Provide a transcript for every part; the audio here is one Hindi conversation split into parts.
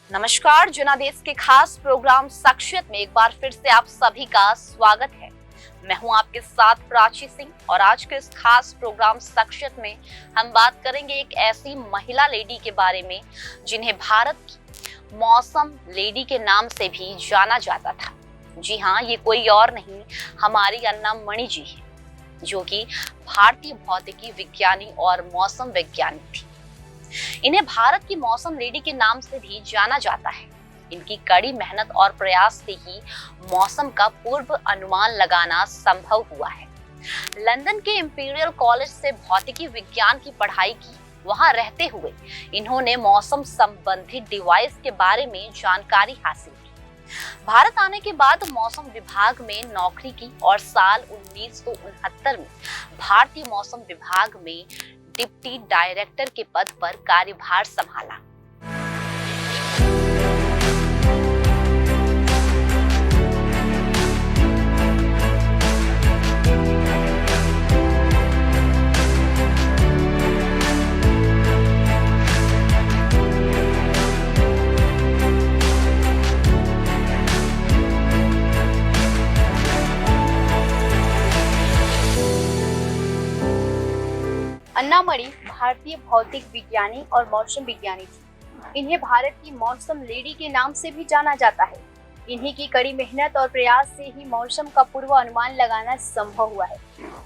नमस्कार, जनादेश के खास प्रोग्राम शख्सियत में एक बार फिर से आप सभी का स्वागत है। मैं हूं आपके साथ प्राची सिंह और आज के इस खास प्रोग्राम शख्सियत में हम बात करेंगे एक ऐसी महिला लेडी के बारे में जिन्हें भारत की मौसम लेडी के नाम से भी जाना जाता था। जी हाँ, ये कोई और नहीं हमारी अन्नामणि जी है, जो कि भारतीय भौतिकी विज्ञानी और मौसम वैज्ञानिक थी। इन्हें भारत की मौसम लेडी के नाम से भी जाना जाता है। इनकी कड़ी मेहनत और प्रयास से ही मौसम का पूर्व अनुमान लगाना संभव हुआ है। लंदन के इंपीरियल कॉलेज से भौतिकी विज्ञान की पढ़ाई की। वहां रहते हुए इन्होंने मौसम संबंधी डिवाइस के बारे में जानकारी हासिल की। भारत आने के बाद मौसम विभाग में नौकरी की और साल 1969 में भारतीय मौसम विभाग में डिप्टी डायरेक्टर के पद पर कार्यभार संभाला। अन्नामणि भारतीय भौतिक विज्ञानी और मौसम विज्ञानी थी। इन्हें भारत की मौसम लेडी के नाम से भी जाना जाता है। इन्हीं की कड़ी मेहनत और प्रयास से ही मौसम का पूर्व अनुमान लगाना संभव हुआ है।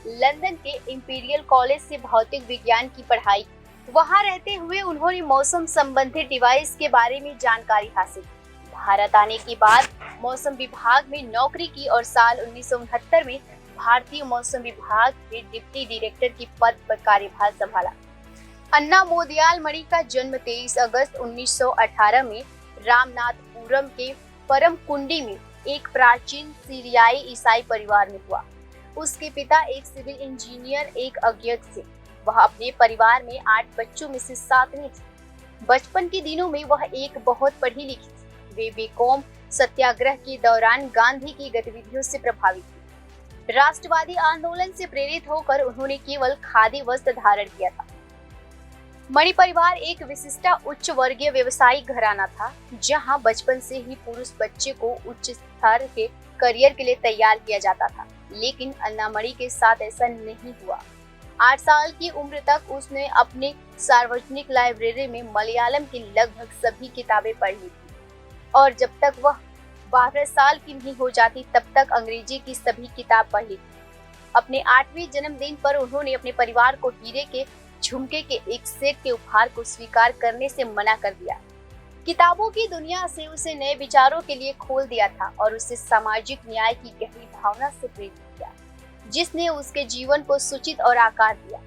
लंदन के इंपीरियल कॉलेज से भौतिक विज्ञान की पढ़ाई, वहां रहते हुए उन्होंने मौसम संबंधित डिवाइस के बारे में जानकारी हासिल की। भारत आने के बाद मौसम विभाग में नौकरी की और साल 1969 में भारतीय मौसम विभाग के डिप्टी डायरेक्टर के पद पर कार्यभार संभाला। अन्ना मोदयाल मणि का जन्म 23 अगस्त 1918 में रामनाथपुरम के परमकुंडी में एक प्राचीन सीरियाई ईसाई परिवार में हुआ। उसके पिता एक सिविल इंजीनियर, एक अज्ञात थे। वह अपने परिवार में 8 बच्चों में से 7वीं थी। बचपन के दिनों में वह एक बहुत पढ़ी लिखी थी। वे बेकौम सत्याग्रह के दौरान गांधी की गतिविधियों से प्रभावित थी। राष्ट्रवादी आंदोलन से प्रेरित होकर उन्होंने केवल खादी वस्त्र धारण किया था। मणि परिवार एक विशिष्ट उच्च वर्गीय व्यवसायिक घराना था, जहां बचपन से ही पुरुष बच्चे को उच्च स्तर के करियर के लिए तैयार किया जाता था। लेकिन अन्नामणि के साथ ऐसा नहीं हुआ। 8 साल की उम्र तक उसने अपने सार्वजनिक लाइब्रेरी में मलयालम की लगभग सभी किताबें पढ़ ली थी और जब तक वह 12 साल की नहीं हो जाती तब तक अंग्रेजी की सभी किताब पढ़ ली थी। अपने 8वें जन्मदिन पर उन्होंने अपने परिवार को हीरे के झुमके के एक सेट के उपहार को स्वीकार करने से मना कर दिया। किताबों की दुनिया से उसे नए विचारों के लिए खोल दिया था और उसे सामाजिक न्याय की गहरी भावना से प्रेरित किया, जिसने उसके जीवन को सूचित और आकार दिया।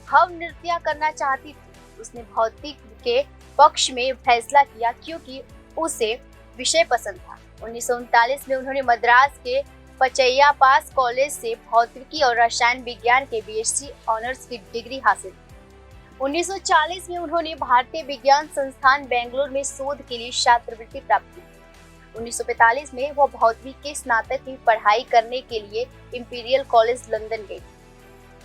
हम नृत्य करना चाहती थी। उसने भौतिक के पक्ष में फैसला किया क्योंकि उसे विषय पसंद था। 1939 में उन्होंने मद्रास के पचैया पास कॉलेज से भौतिकी और रसायन विज्ञान के बीएससी ऑनर्स की डिग्री हासिल की। 1940 में उन्होंने भारतीय विज्ञान संस्थान बेंगलुरु में शोध के लिए छात्रवृत्ति प्राप्त की। 1945 में वह भौतिकी के स्नातक की पढ़ाई करने के लिए इंपीरियल कॉलेज लंदन गई।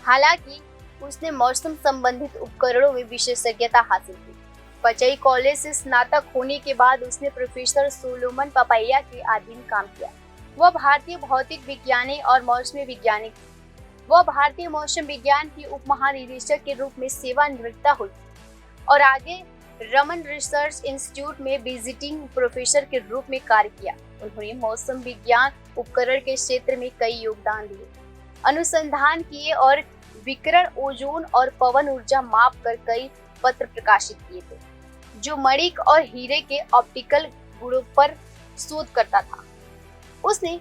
हालांकि उसने मौसम संबंधित उपकरणों में विशेषज्ञता हासिल की। पचई कॉलेज से स्नातक होने के बाद उसने प्रोफेसर सोलोमन पापैया के अधीन काम किया। वह भारतीय भौतिक विज्ञानी और मौसमी वैज्ञानिक थे। वह भारतीय मौसम विज्ञान की उप महानिदेशक के रूप में सेवानिवृत्त हुई और आगे रमन रिसर्च इंस्टीट्यूट में विजिटिंग प्रोफेसर के रूप में कार्य किया। उन्होंने मौसम विज्ञान उपकरण के क्षेत्र में कई योगदान दिए, अनुसंधान किए और विकिरण, ओजोन और पवन ऊर्जा माप कर कई पत्र प्रकाशित किए थे, जो मणिक और हीरे के ऑप्टिकल गुणों पर शोध करता था। उसने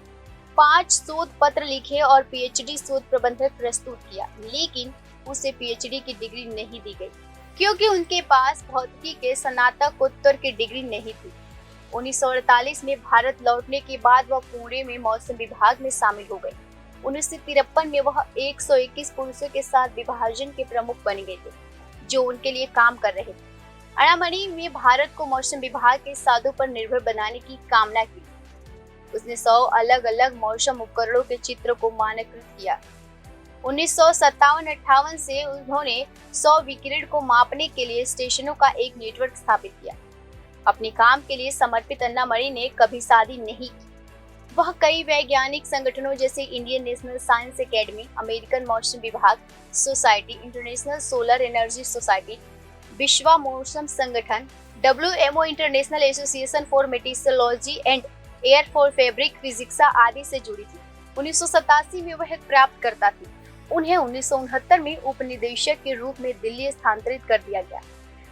5 शोध पत्र लिखे और पीएचडी शोध प्रबंधक प्रस्तुत किया, लेकिन उसे पीएचडी की डिग्री नहीं दी गई क्योंकि उनके पास भौतिकी के स्नातकोत्तर की डिग्री नहीं थी। 1948 में भारत लौटने के बाद वह पुणे में मौसम विभाग में शामिल हो गई। 1953 में वह 121 पुरुषों के साथ विभाजन के प्रमुख बन गए थे, जो उनके लिए काम कर रहे थे। अणामणि में भारत को मौसम विभाग के साधों पर निर्भर बनाने की कामना की। उसने 100 अलग अलग मौसम उपकरणों के चित्र को मानकीकृत किया। 1957-58 से उन्होंने 100 विकिरण को मापने के लिए स्टेशनों का एक नेटवर्क स्थापित किया। अपने काम के लिए समर्पित अण्णामणि ने कभी शादी नहीं की। वह कई वैज्ञानिक संगठनों जैसे Indian National Science Academy, American मौसम विभाग society, International Solar Energy Society, विश्व मौसम संगठन, WMO International Association for meteorology and air for fabric physics आदि से जुड़ी थी। 1987 में वह एक प्राप्तकर्ता थी। उन्हें 1969 में उपनिदेशक के रूप में दिल्ली स्थानांतरित कर दिया गया।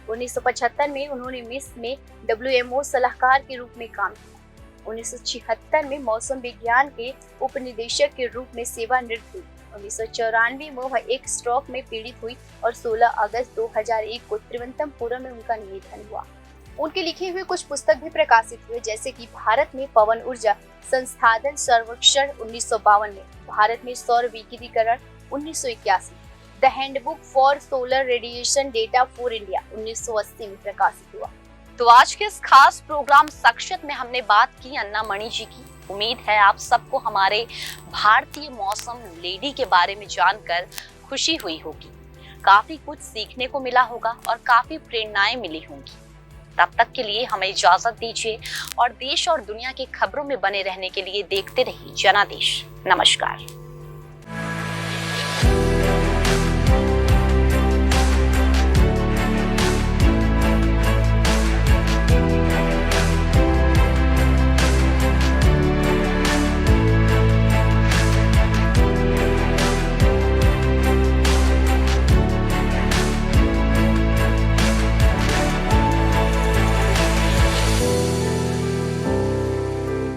1975 में उन्होंने मिस्र में WMO सलाहकार के रूप में काम किया। 1976 में मौसम विज्ञान के उपनिदेशक के रूप में सेवानिवृत्त हुई। 1994 में वह एक स्ट्रोक में पीड़ित हुई और 16 अगस्त 2001 को तिरुवनंतपुरम में उनका निधन हुआ। उनके लिखे हुए कुछ पुस्तक भी प्रकाशित हुए, जैसे कि भारत में पवन ऊर्जा संसाधन सर्वेक्षण 1952 में, भारत में सौर विकिरण 1981, the handbook for solar radiation data for India 1980 में प्रकाशित हुआ। तो आज के इस खास प्रोग्राम शख्सियत में हमने बात की अण्णामणि जी की। उम्मीद है आप सबको हमारे भारतीय मौसम लेडी के बारे में जानकर खुशी हुई होगी, काफी कुछ सीखने को मिला होगा और काफी प्रेरणाएं मिली होंगी। तब तक के लिए हमें इजाजत दीजिए और देश और दुनिया की खबरों में बने रहने के लिए देखते रहिए जनादेश। नमस्कार।